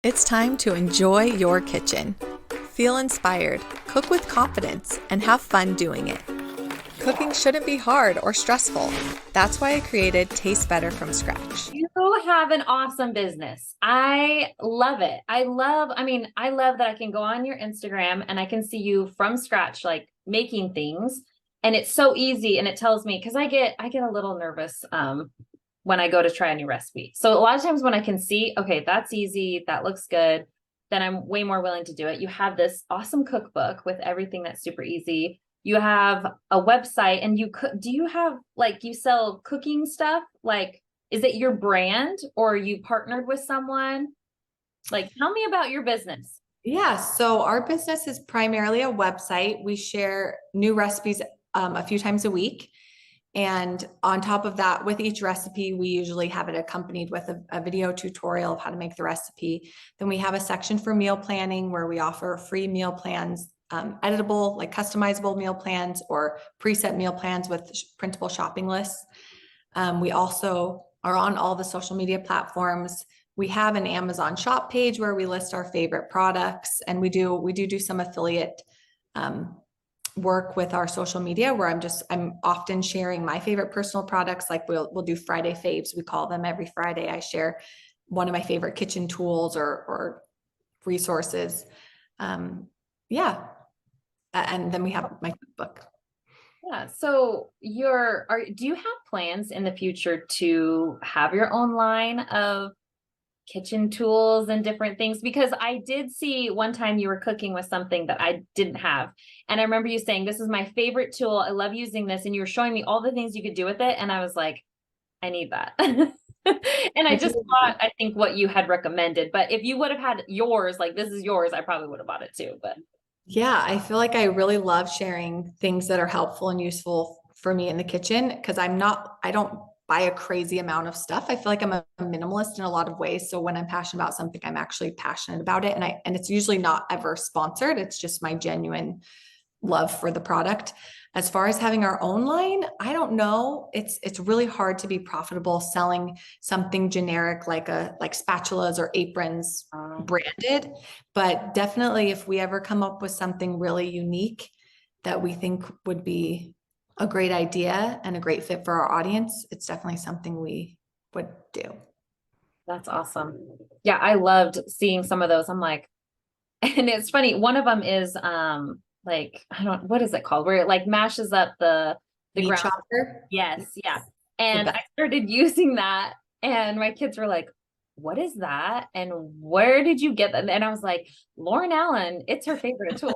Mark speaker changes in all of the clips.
Speaker 1: It's time to enjoy your kitchen. Feel inspired, cook with confidence, and have fun doing it. Cooking shouldn't be hard or stressful. That's why I created Taste Better from scratch.
Speaker 2: You have an awesome business. I love it. I love that I can go on your Instagram and I can see you from scratch, like making things. And it's so easy. And it tells me, because I get a little nervous when I go to try a new recipe. So a lot of times when I can see, okay, that's easy, that looks good, then I'm way more willing to do it. You have this awesome cookbook with everything that's super easy. You have a website and do you have like, you sell cooking stuff? Like, is it your brand or you partnered with someone? Like, tell me about your business.
Speaker 1: Yeah, so our business is primarily a website. We share new recipes a few times a week. And on top of that, with each recipe, we usually have it accompanied with a video tutorial of how to make the recipe. Then we have a section for meal planning where we offer free meal plans, editable, like customizable meal plans or preset meal plans with printable shopping lists. We also are on all the social media platforms. We have an Amazon shop page where we list our favorite products, and we do some affiliate work with our social media where I'm often sharing my favorite personal products. Like we'll do Friday faves. We call them every Friday. I share one of my favorite kitchen tools or resources. Yeah. And then we have my cookbook.
Speaker 2: Yeah. So do you have plans in the future to have your own line of kitchen tools and different things? Because I did see one time you were cooking with something that I didn't have. And I remember you saying, this is my favorite tool. I love using this. And you were showing me all the things you could do with it. And I was like, I need that. And I just bought, I think, what you had recommended. But if you would have had yours, like this is yours, I probably would have bought it too. But
Speaker 1: Yeah, I feel like I really love sharing things that are helpful and useful for me in the kitchen because I don't buy a crazy amount of stuff. I feel like I'm a minimalist in a lot of ways. So when I'm passionate about something, I'm actually passionate about it. And it's usually not ever sponsored. It's just my genuine love for the product. As far as having our own line, I don't know. It's really hard to be profitable selling something generic like spatulas or aprons branded, but definitely if we ever come up with something really unique that we think would be a great idea and a great fit for our audience, it's definitely something we would do.
Speaker 2: that's awesome. Yeah, I loved seeing some of those. I'm like, and it's funny, one of them is like, I don't, what is it called? Where it like mashes up the
Speaker 1: Meat
Speaker 2: ground.
Speaker 1: chopper.
Speaker 2: Yes, yeah.
Speaker 1: The
Speaker 2: And
Speaker 1: best.
Speaker 2: I started using that and my kids were like, what is that? And where did you get that? And I was like, Lauren Allen, it's her favorite tool.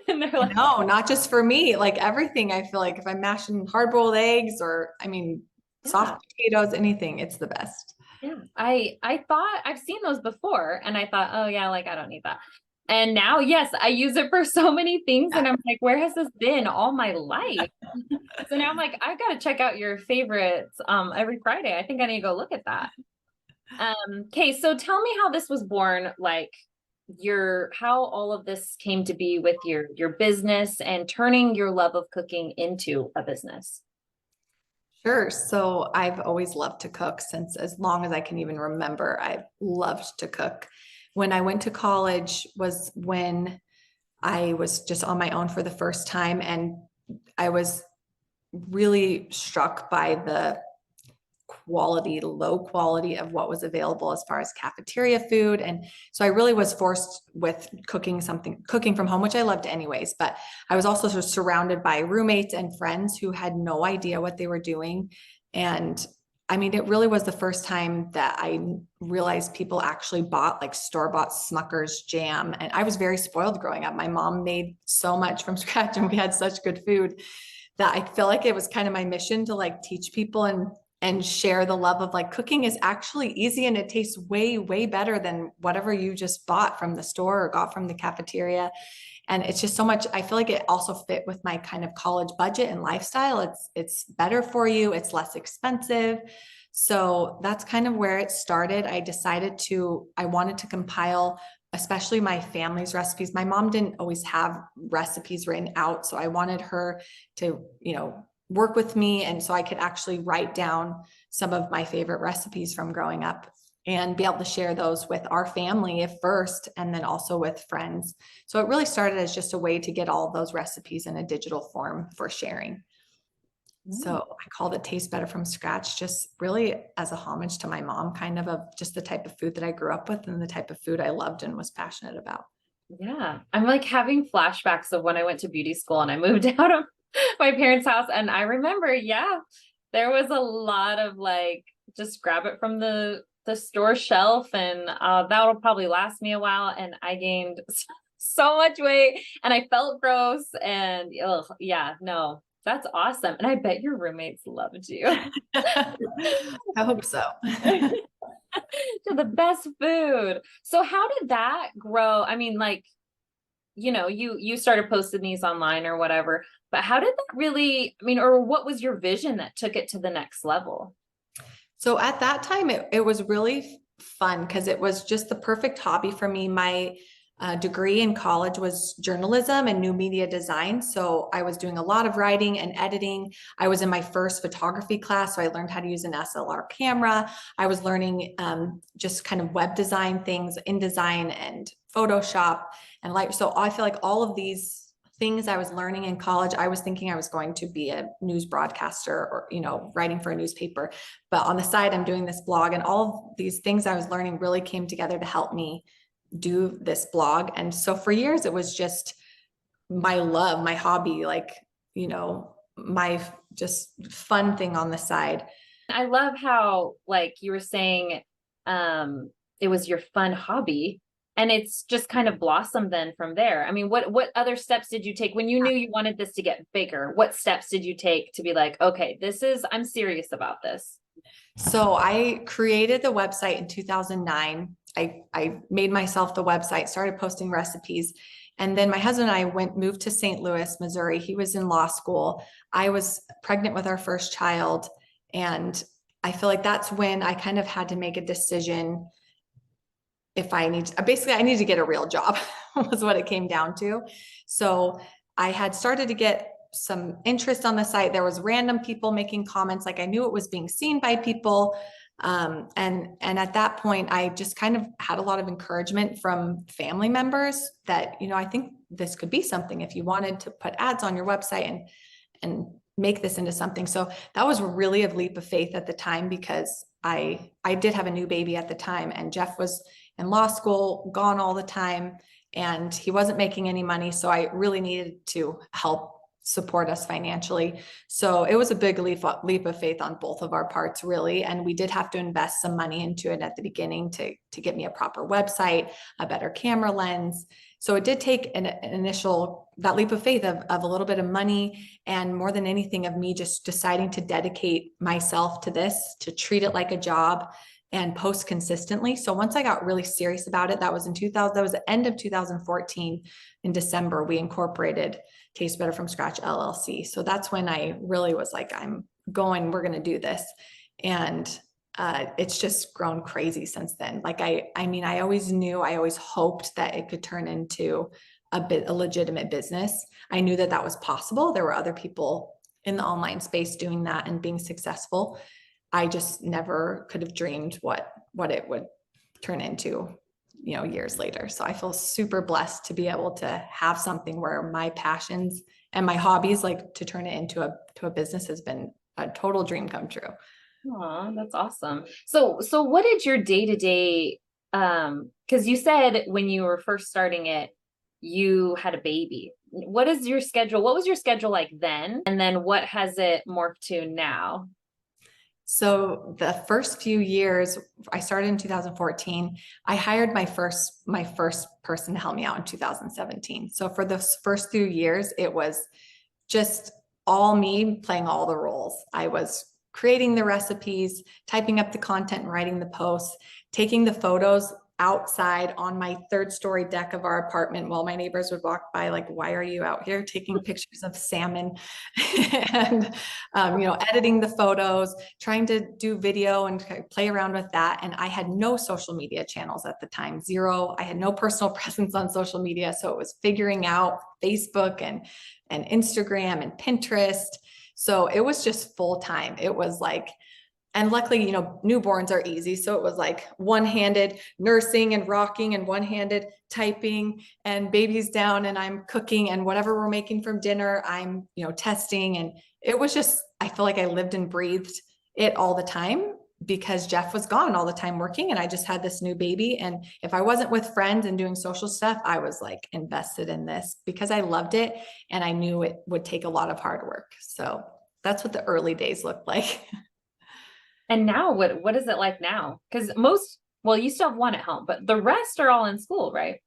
Speaker 2: And they're like,
Speaker 1: No, not just for me. Like everything, I feel like if I'm mashing hard-boiled eggs or
Speaker 2: yeah,
Speaker 1: soft potatoes, anything, it's the best.
Speaker 2: yeah. I thought I've seen those before and I thought, oh yeah, like I don't need that. And now, yes, I use it for so many things.
Speaker 1: Yeah.
Speaker 2: And I'm like, where has this been all my life? So now I'm like, I've got to check out your favorites every Friday. I think I need to go look at that. Okay, so tell me how this was born, like how all of this came to be with your business and turning your love of cooking into a business.
Speaker 1: Sure. So I've always loved to cook since as long as I can even remember. I've loved to cook. When I went to college was when I was just on my own for the first time, and I was really struck by the low quality of what was available as far as cafeteria food. And so I really was forced with cooking from home, which I loved anyways. But I was also sort of surrounded by roommates and friends who had no idea what they were doing. And I mean, it really was the first time that I realized people actually bought like store-bought Smucker's jam. And I was very spoiled growing up. My mom made so much from scratch and we had such good food that I feel like it was kind of my mission to like teach people and share the love of like cooking is actually easy and it tastes way, way better than whatever you just bought from the store or got from the cafeteria. And it's just so much, I feel like it also fit with my kind of college budget and lifestyle. It's better for you, it's less expensive. So that's kind of where it started. I wanted to compile especially my family's recipes. My mom didn't always have recipes written out, so I wanted her to, work with me and so I could actually write down some of my favorite recipes from growing up. and be able to share those with our family at first, and then also with friends. So it really started as just a way to get all of those recipes in a digital form for sharing. So I called it Taste Better from Scratch, just really as a homage to my mom, kind of just the type of food that I grew up with and the type of food I loved and was passionate about.
Speaker 2: Yeah. I'm like having flashbacks of when I went to beauty school and I moved out of my parents' house. And I remember, yeah, there was a lot of like, just grab it from the store shelf and that'll probably last me a while. And I gained so much weight and I felt gross and ugh, yeah, no, that's awesome. And I bet your roommates loved you.
Speaker 1: I hope so.
Speaker 2: To the best food. So how did that grow? I mean, like, you started posting these online or whatever, but how did that really, I mean, or what was your vision that took it to the next level?
Speaker 1: So at that time, it was really fun because it was just the perfect hobby for me. My degree in college was journalism and new media design. So I was doing a lot of writing and editing. I was in my first photography class, so I learned how to use an SLR camera. I was learning just kind of web design things, InDesign and Photoshop and like, so I feel like all of these things I was learning in college, I was thinking I was going to be a news broadcaster or, writing for a newspaper. But on the side, I'm doing this blog, and all of these things I was learning really came together to help me do this blog. And so for years, it was just my love, my hobby, like, my just fun thing on the side.
Speaker 2: I love how, like you were saying, it was your fun hobby and it's just kind of blossomed then from there. I mean, what other steps did you take when you knew you wanted this to get bigger? What steps did you take to be like, okay, I'm serious about this?
Speaker 1: So I created the website in 2009. I made myself the website, started posting recipes. And then my husband and I moved to St. Louis, Missouri. He was in law school. I was pregnant with our first child. And I feel like that's when I kind of had to make a decision if I need to get a real job was what it came down to. So I had started to get some interest on the site. There was random people making comments, like I knew it was being seen by people. And at that point, I just kind of had a lot of encouragement from family members that, I think this could be something if you wanted to put ads on your website and make this into something. So that was really a leap of faith at the time, because I did have a new baby at the time, and Jeff was in law school, gone all the time, and he wasn't making any money. So I really needed to help support us financially. So it was a big leap of faith on both of our parts, really. And we did have to invest some money into it at the beginning to get me a proper website, a better camera lens. So it did take that leap of faith of a little bit of money, and more than anything of me just deciding to dedicate myself to this, to treat it like a job and post consistently. So once I got really serious about it, that was the end of 2014. In December, we incorporated Taste Better from Scratch LLC. So that's when I really was like, we're going to do this. And it's just grown crazy since then. Like, I always hoped that it could turn into a legitimate business. I knew that was possible. There were other people in the online space doing that and being successful. I just never could have dreamed what it would turn into, years later. So I feel super blessed to be able to have something where my passions and my hobbies, like, to turn it into a business, has been a total dream come true.
Speaker 2: Aw, that's awesome. So what did your day-to-day, because you said when you were first starting it, you had a baby. What was your schedule like then? And then what has it morphed to now?
Speaker 1: So the first few years, I started in 2014. I hired my first person to help me out in 2017. So for those first few years, it was just all me playing all the roles. I was creating the recipes, typing up the content, and writing the posts, taking the photos outside on my third story deck of our apartment while my neighbors would walk by, like, why are you out here taking pictures of salmon? And editing the photos, trying to do video and play around with that. And I had no social media channels at the time, zero. I had no personal presence on social media. So it was figuring out Facebook and Instagram and Pinterest. So it was just full time. It was like and luckily, you know, newborns are easy. So it was like one-handed nursing and rocking and one-handed typing, and baby's down and I'm cooking, and whatever we're making from dinner, I'm, you know, testing. And it was just, I feel like I lived and breathed it all the time because Jeff was gone all the time working and I just had this new baby. And if I wasn't with friends and doing social stuff, I was like invested in this because I loved it and I knew it would take a lot of hard work. So that's what the early days looked like.
Speaker 2: And now what is it like now? Because most, well, you still have one at home, but the rest are all in school, right?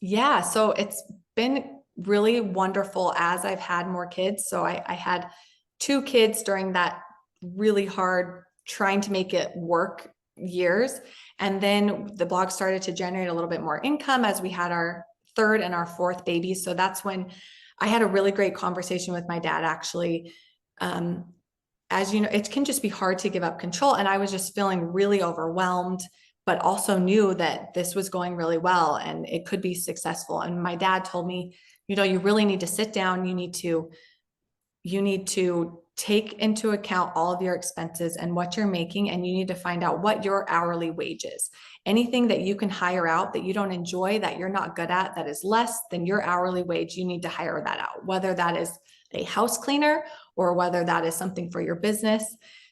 Speaker 1: Yeah, so it's been really wonderful as I've had more kids. So I had two kids during that really hard trying to make it work years. And then the blog started to generate a little bit more income as we had our third and our fourth babies. So that's when I had a really great conversation with my dad, actually. As you know, it can just be hard to give up control. And I was just feeling really overwhelmed, but also knew that this was going really well and it could be successful. And my dad told me, you know, you really need to sit down. You need to take into account all of your expenses and what you're making, and you need to find out what your hourly wage is. Anything that you can hire out that you don't enjoy, that you're not good at, that is less than your hourly wage, you need to hire that out, whether that is a house cleaner or whether that is something for your business.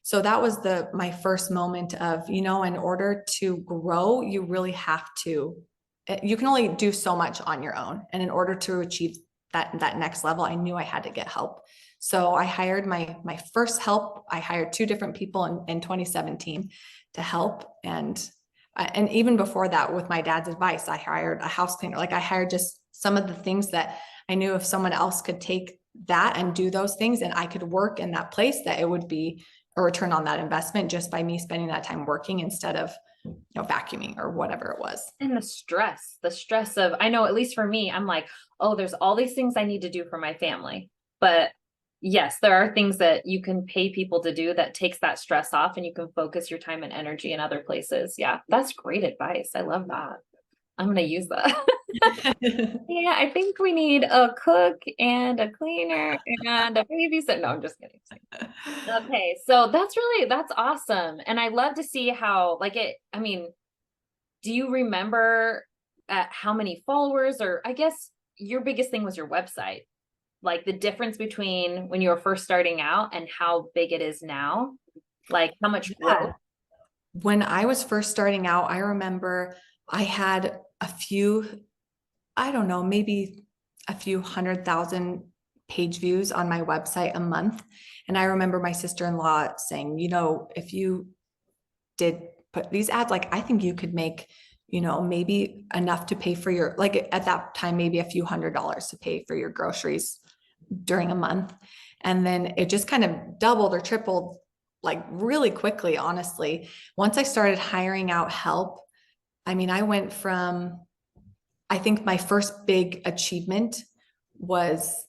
Speaker 1: So that was my first moment of, you know, in order to grow, you really have to, you can only do so much on your own. And in order to achieve that next level, I knew I had to get help. So I hired my first help. I hired two different people in 2017 to help. And even before that, with my dad's advice, I hired a house cleaner. Like I hired just some of the things that I knew if someone else could take that and do those things and I could work in that place, that it would be a return on that investment just by me spending that time working instead of, you know, vacuuming or whatever it was.
Speaker 2: And the stress of, I know, at least for me, I'm like, oh, there's all these things I need to do for my family. But yes, there are things that you can pay people to do that takes that stress off and you can focus your time and energy in other places. Yeah, that's great advice. I love that. I'm going to use that. Yeah, I think we need a cook and a cleaner and a babysitter. No, I'm just kidding. Okay, so that's awesome. And I love to see how, like I mean, do you remember how many followers, or I guess your biggest thing was your website, like the difference between when you were first starting out and how big it is now, like how much growth?
Speaker 1: When I was first starting out, I remember I had a few, I don't know, maybe a few 100,000 page views on my website a month. And I remember my sister-in-law saying, you know, if you did put these ads, like, I think you could make, you know, maybe enough to pay for your, like at that time, maybe a few $100s to pay for your groceries during a month. And then it just kind of doubled or tripled like really quickly, honestly. Once I started hiring out help, I mean, I went from, I think my first big achievement was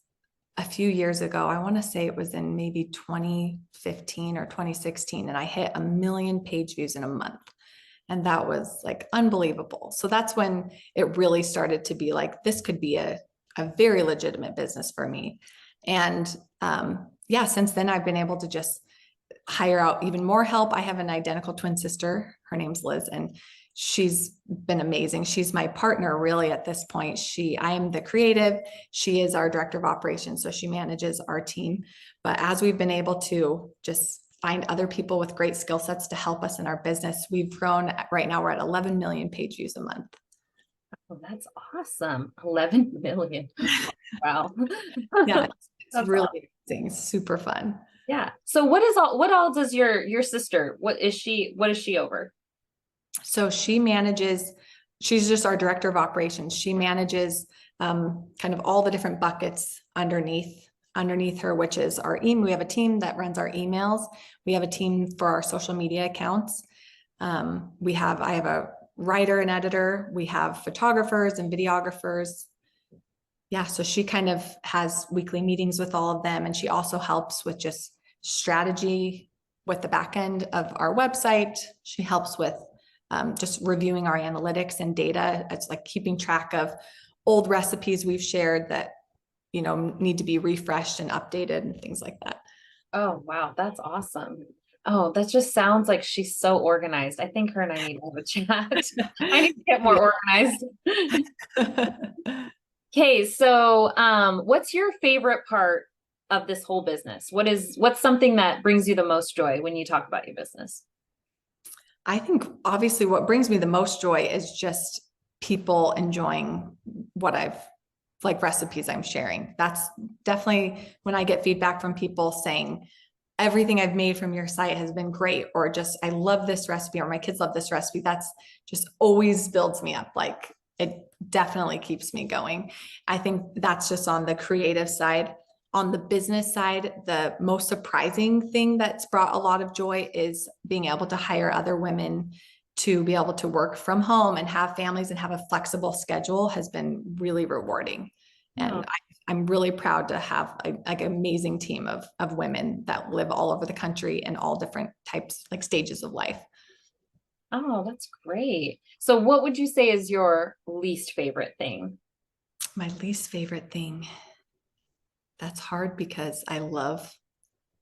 Speaker 1: a few years ago. I want to say it was in maybe 2015 or 2016, and I hit 1 million page views in a month. And that was like unbelievable. So that's when it really started to be like, this could be a very legitimate business for me. And yeah, since then I've been able to just hire out even more help. I have an identical twin sister. Her name's Liz, and she's been amazing. She's my partner really at this point. I am the creative. She is our director of operations. So she manages our team. But as we've been able to just find other people with great skill sets to help us in our business, we've grown. Right now we're at 11 million page views a month.
Speaker 2: Oh, that's awesome. 11 million. Wow.
Speaker 1: Yeah, it's really
Speaker 2: Awesome.
Speaker 1: amazing. It's super fun.
Speaker 2: Yeah. So what all does your sister, what is she over?
Speaker 1: So she's just our director of operations. She manages kind of all the different buckets underneath her, which is we have a team that runs our emails. We have a team for our social media accounts. I have a writer and editor. We have photographers and videographers. Yeah, so she kind of has weekly meetings with all of them. And she also helps with just strategy with the back end of our website. She helps with just reviewing our analytics and data. It's like keeping track of old recipes we've shared that, you know, need to be refreshed and updated and things like that.
Speaker 2: Oh, wow. That's awesome. Oh, that just sounds like she's so organized. I think her and I need to have a chat. I need to get more organized. Okay, so what's your favorite part of this whole business? What's something that brings you the most joy when you talk about your business?
Speaker 1: I think obviously what brings me the most joy is just people enjoying what I've like recipes I'm sharing. That's definitely when I get feedback from people saying everything I've made from your site has been great, or just I love this recipe, or my kids love this recipe. That's just always builds me up. Like it definitely keeps me going. I think that's just on the creative side. On the business side, the most surprising thing that's brought a lot of joy is being able to hire other women to be able to work from home and have families and have a flexible schedule has been really rewarding.
Speaker 2: Oh,
Speaker 1: And I'm really proud to have like an amazing team of women that live all over the country in all different types, like stages of life.
Speaker 2: oh, that's great. So what would you say is your least favorite thing?
Speaker 1: My least favorite thing, that's hard because I love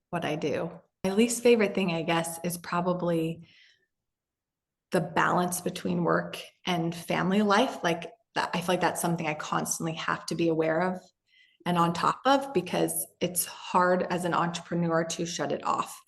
Speaker 1: what I do. My least favorite thing, I guess, is probably the balance between work and family life. Like that, I feel like that's something I constantly have to be aware of and on top of because it's hard as an entrepreneur to shut it off.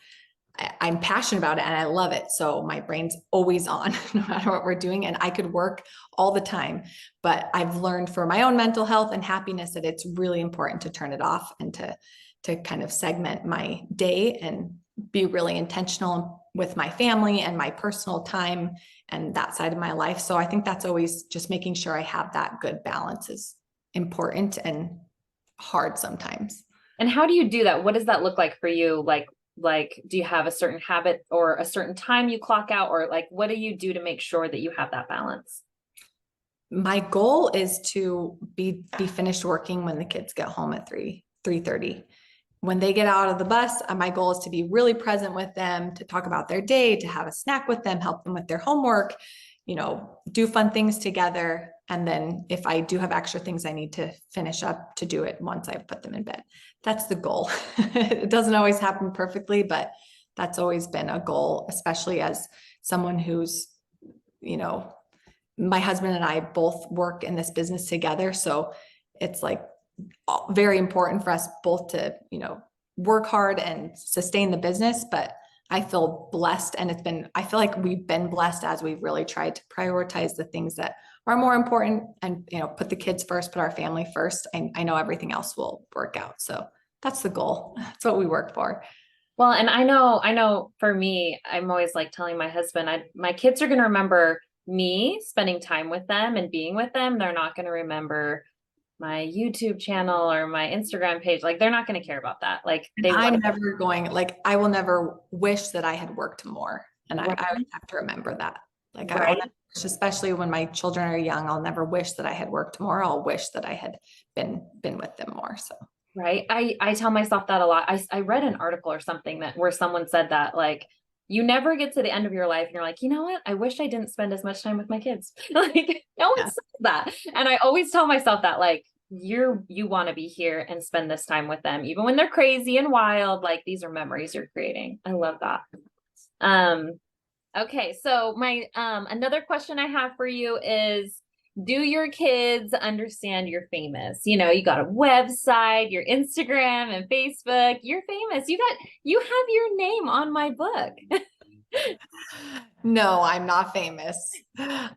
Speaker 1: I'm passionate about it and I love it. So my brain's always on no matter what we're doing. And I could work all the time. But I've learned for my own mental health and happiness that it's really important to turn it off and to kind of segment my day and be really intentional with my family and my personal time and that side of my life. So I think that's always just making sure I have that good balance is important and hard sometimes.
Speaker 2: And how do you do that? What does that look like for you? Like, do you have a certain habit or a certain time you clock out, or like, what do you do to make sure that you have that balance?
Speaker 1: My goal is to be finished working when the kids get home at 3:30. When they get out of the bus, my goal is to be really present with them, to talk about their day, to have a snack with them, help them with their homework, do fun things together. And then if I do have extra things I need to finish up, to do it once I've put them in bed. That's the goal. It doesn't always happen perfectly, but that's always been a goal, especially as someone who's, you know, my husband and I both work in this business together. So it's like very important for us both to, work hard and sustain the business. But I feel blessed. And I feel like we've been blessed as we've really tried to prioritize the things that are more important and, put the kids first, put our family first. I know everything else will work out. So that's the goal. That's what we work for.
Speaker 2: Well, and I know for me, I'm always like telling my husband, my kids are going to remember me spending time with them and being with them. They're not going to remember my YouTube channel or my Instagram page. Like they're not going to care about that. Like they want
Speaker 1: I'm never going, like, I will never wish that I had worked more. And I
Speaker 2: right,
Speaker 1: always have to remember that. Like, I'll
Speaker 2: right,
Speaker 1: never, especially when my children are young, I'll never wish that I had worked more. I'll wish that I had been with them more. So
Speaker 2: right. I tell myself that a lot. I read an article or something that where someone said that like you never get to the end of your life and you're like, you know what? I wish I didn't spend as much time with my kids. Like no one
Speaker 1: yeah.
Speaker 2: says that. And I always tell myself that like you want to be here and spend this time with them, even when they're crazy and wild. Like these are memories you're creating. I love that. Um, okay, so my another question I have for you is do your kids understand you're famous? You got a website, your Instagram and Facebook, you're famous. You have your name on my book.
Speaker 1: No, I'm not famous.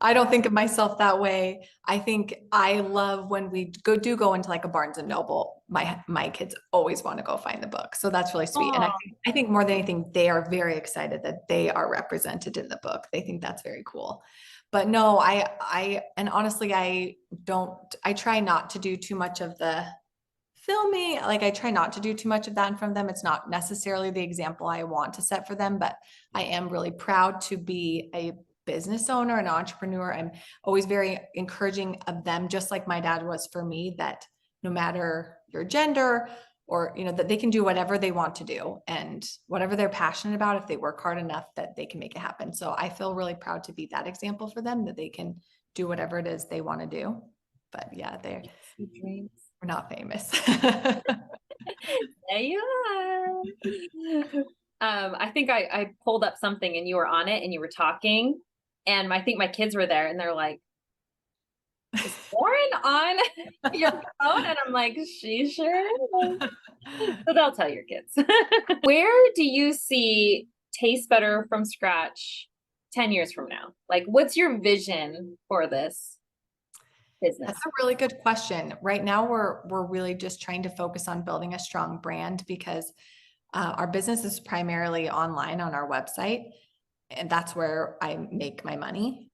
Speaker 1: I don't think of myself that way. I think I love when we go into like a Barnes and Noble. My kids always want to go find the book. So that's really sweet. And
Speaker 2: Oh,
Speaker 1: I think more than anything, they are very excited that they are represented in the book. They think that's very cool. But no, and honestly, I try not to do too much of the filming. Like I try not to do too much of that in front of them. It's not necessarily the example I want to set for them, but I am really proud to be a business owner, an entrepreneur. I'm always very encouraging of them, just like my dad was for me, that no matter your gender or, that they can do whatever they want to do and whatever they're passionate about, if they work hard enough, that they can make it happen. So I feel really proud to be that example for them, that they can do whatever it is they want to do. But yeah,
Speaker 2: sweet dreams.
Speaker 1: we're not famous.
Speaker 2: There you are. I think I pulled up something and you were on it and you were talking, and I think my kids were there and they're like, "Is Lauren on your phone?" And I'm like, "She sure is." So they'll tell your kids. Where do you see Taste Better from Scratch 10 years from now? Like, what's your vision for this business?
Speaker 1: That's a really good question. Right now, we're really just trying to focus on building a strong brand because our business is primarily online on our website, and that's where I make my money.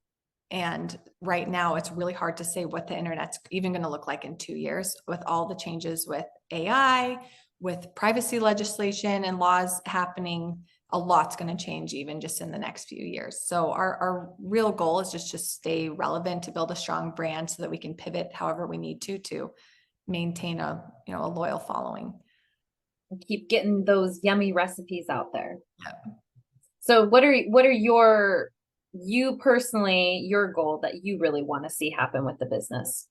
Speaker 1: And right now, it's really hard to say what the internet's even going to look like in 2 years with all the changes with AI, with privacy legislation and laws happening. A lot's going to change even just in the next few years. So our real goal is just to stay relevant, to build a strong brand so that we can pivot however we need to maintain a loyal following.
Speaker 2: Keep getting those yummy recipes out there.
Speaker 1: Yep.
Speaker 2: So what are you personally, your goal that you really want to see happen with the business?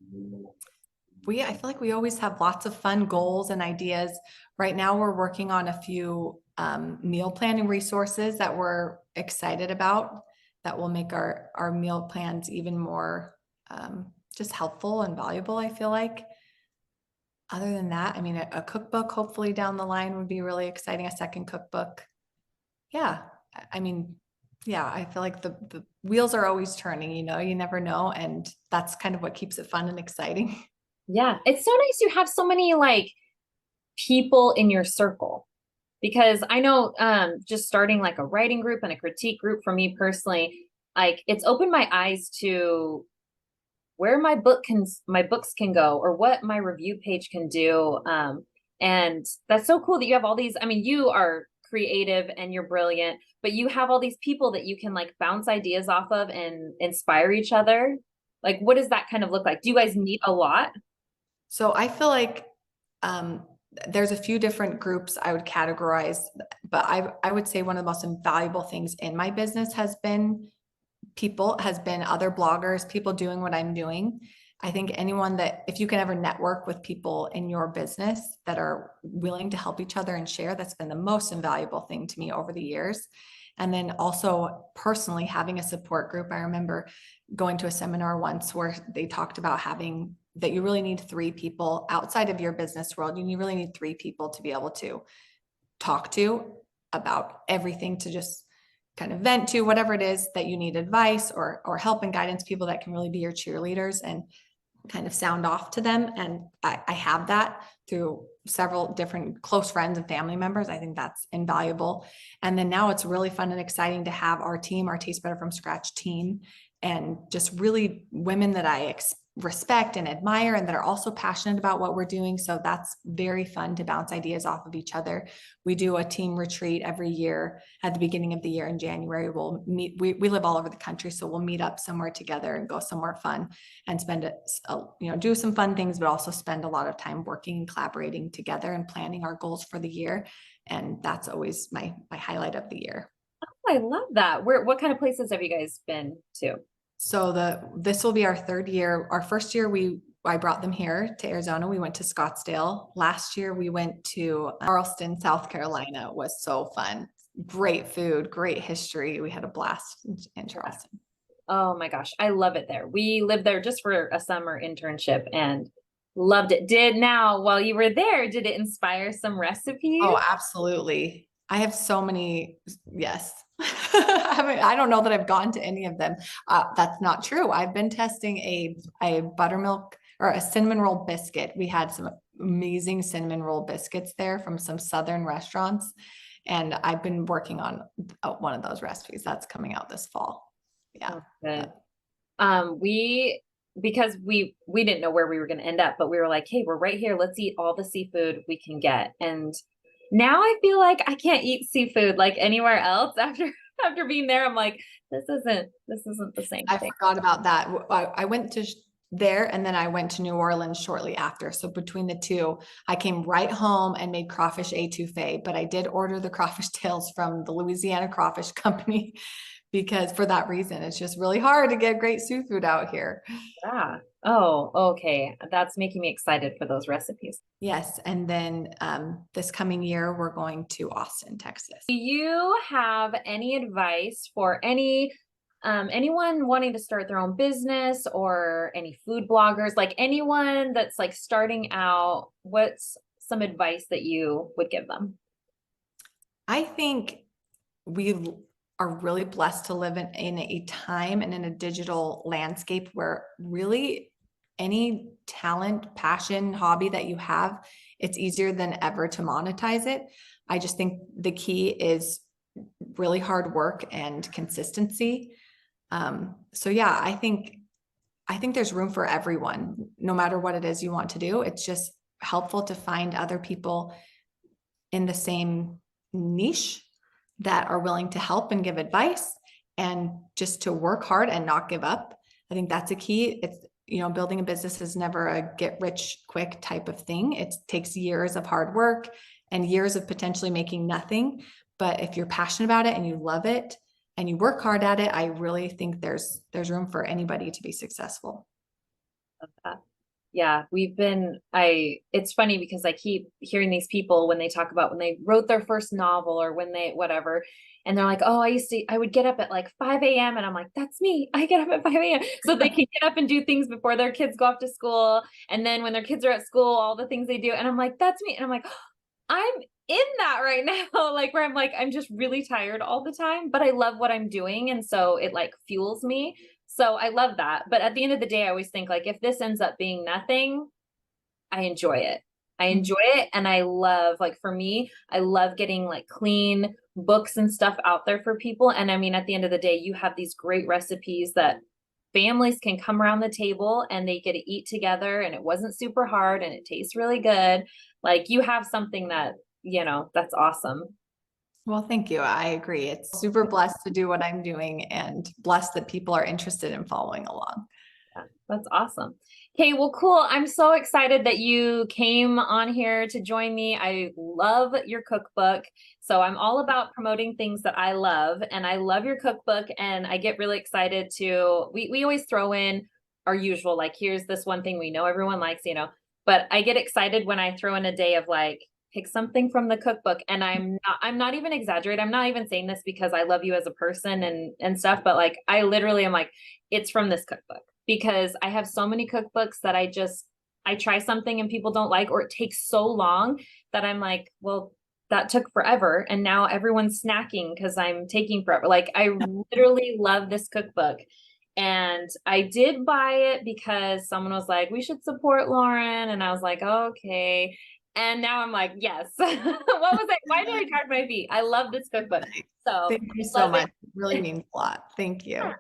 Speaker 1: I feel like we always have lots of fun goals and ideas. Right now, we're working on a few meal planning resources that we're excited about that will make our meal plans even more just helpful and valuable, I feel like. Other than that, I mean, a cookbook hopefully down the line would be really exciting, a second cookbook. Yeah, I mean, yeah, I feel like the wheels are always turning, you never know. And that's kind of what keeps it fun and exciting.
Speaker 2: Yeah, it's so nice you have so many like people in your circle, because I know just starting like a writing group and a critique group for me personally, like it's opened my eyes to where my books can go, or what my review page can do. And that's so cool that you have all these. I mean, you are creative and you're brilliant, but you have all these people that you can like bounce ideas off of and inspire each other. Like, what does that kind of look like? Do you guys meet a lot?
Speaker 1: So I feel like there's a few different groups I would categorize, but I would say one of the most invaluable things in my business has been other bloggers, people doing what I'm doing. I think anyone that, if you can ever network with people in your business that are willing to help each other and share, that's been the most invaluable thing to me over the years. And then also personally having a support group. I remember going to a seminar once where they talked about having that you really need 3 people outside of your business world. You really need 3 people to be able to talk to about everything, to just kind of vent to whatever it is that you need advice or help and guidance, people that can really be your cheerleaders and kind of sound off to them. And I have that through several different close friends and family members. I think that's invaluable. And then now it's really fun and exciting to have our team, our Taste Better from Scratch team, and just really women that I respect and admire and that are also passionate about what we're doing. So that's very fun to bounce ideas off of each other. We do a team retreat every year at the beginning of the year in January. We'll meet, we live all over the country, so we'll meet up somewhere together and go somewhere fun and spend do some fun things, but also spend a lot of time working and collaborating together and planning our goals for the year. And that's always my highlight of the year.
Speaker 2: Oh, I love that. What kind of places have you guys been to?
Speaker 1: So this will be our 3rd year. Our first year, I brought them here to Arizona. We went to Scottsdale. Last year, we went to Charleston, South Carolina. It was so fun. Great food, great history. We had a blast in Charleston.
Speaker 2: Oh my gosh, I love it there. We lived there just for a summer internship and loved it. While you were there, did it inspire some recipes?
Speaker 1: Oh, absolutely. I have so many. Yes. I don't know that I've gotten to any of them. That's not true. I've been testing a buttermilk or a cinnamon roll biscuit. We had some amazing cinnamon roll biscuits there from some Southern restaurants. And I've been working on one of those recipes that's coming out this fall. Yeah.
Speaker 2: Good. Because we didn't know where we were going to end up, but we were like, hey, we're right here. Let's eat all the seafood we can get. And now I feel like I can't eat seafood like anywhere else after being there. I'm like, this isn't the same
Speaker 1: I
Speaker 2: thing.
Speaker 1: forgot about that. I went to there and then I went to New Orleans shortly after. So between the two, I came right home and made crawfish etouffee, but I did order the crawfish tails from the Louisiana Crawfish Company because for that reason, it's just really hard to get great seafood out here.
Speaker 2: Yeah. Oh, okay. That's making me excited for those recipes.
Speaker 1: Yes. And then this coming year, we're going to Austin, Texas.
Speaker 2: Do you have any advice for anyone wanting to start their own business or any food bloggers, like anyone that's like starting out? What's some advice that you would give them?
Speaker 1: I think we are really blessed to live in a time and in a digital landscape where really any talent, passion, hobby that you have, it's easier than ever to monetize it. I just think the key is really hard work and consistency. So yeah, I think there's room for everyone, no matter what it is you want to do. It's just helpful to find other people in the same niche that are willing to help and give advice, and just to work hard and not give up. I think that's a key. It's, building a business is never a get rich quick type of thing. It takes years of hard work and years of potentially making nothing. But if you're passionate about it and you love it and you work hard at it, I really think there's room for anybody to be successful.
Speaker 2: Love that. Yeah, it's funny because I keep hearing these people when they talk about when they wrote their first novel or when they, whatever, and they're like, oh, I would get up at like 5 a.m. And I'm like, that's me. I get up at 5 a.m. So they can get up and do things before their kids go off to school. And then when their kids are at school, all the things they do. And I'm like, that's me. And I'm like, I'm in that right now, like where I'm like, I'm just really tired all the time, but I love what I'm doing. And so it like fuels me. So I love that. But at the end of the day, I always think like, if this ends up being nothing, I enjoy it. I enjoy it. And I love, like, for me, I love getting like clean books and stuff out there for people. And I mean, at the end of the day, you have these great recipes that families can come around the table and they get to eat together, and it wasn't super hard and it tastes really good. Like, you have something that, that's awesome.
Speaker 1: Well, thank you. I agree. It's super blessed to do what I'm doing and blessed that people are interested in following along.
Speaker 2: Yeah, that's awesome. Okay, well, cool. I'm so excited that you came on here to join me. I love your cookbook. So I'm all about promoting things that I love, and I love your cookbook, and I get really excited we always throw in our usual, like, here's this one thing we know everyone likes, but I get excited when I throw in a day of like, pick something from the cookbook. And I'm not even exaggerating. I'm not even saying this because I love you as a person and stuff, but like, I literally am like, it's from this cookbook, because I have so many cookbooks that I try something and people don't like, or it takes so long that I'm like, well, that took forever. And now everyone's snacking because I'm taking forever. Like, I literally love this cookbook. And I did buy it because someone was like, we should support Lauren. And I was like, okay. And now I'm like, yes. What was it? Why did I drag my feet? I love this cookbook. So
Speaker 1: Thank you so much. It really means a lot. Thank you.
Speaker 2: Yeah.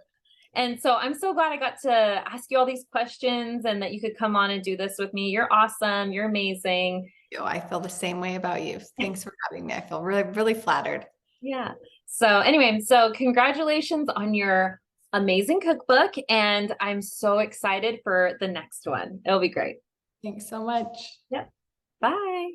Speaker 2: And so I'm so glad I got to ask you all these questions and that you could come on and do this with me. You're awesome. You're amazing.
Speaker 1: I feel the same way about you. Thanks for having me. I feel really, really flattered.
Speaker 2: Yeah. So anyway, so congratulations on your amazing cookbook. And I'm so excited for the next one. It'll be great.
Speaker 1: Thanks so much.
Speaker 2: Yep. Bye.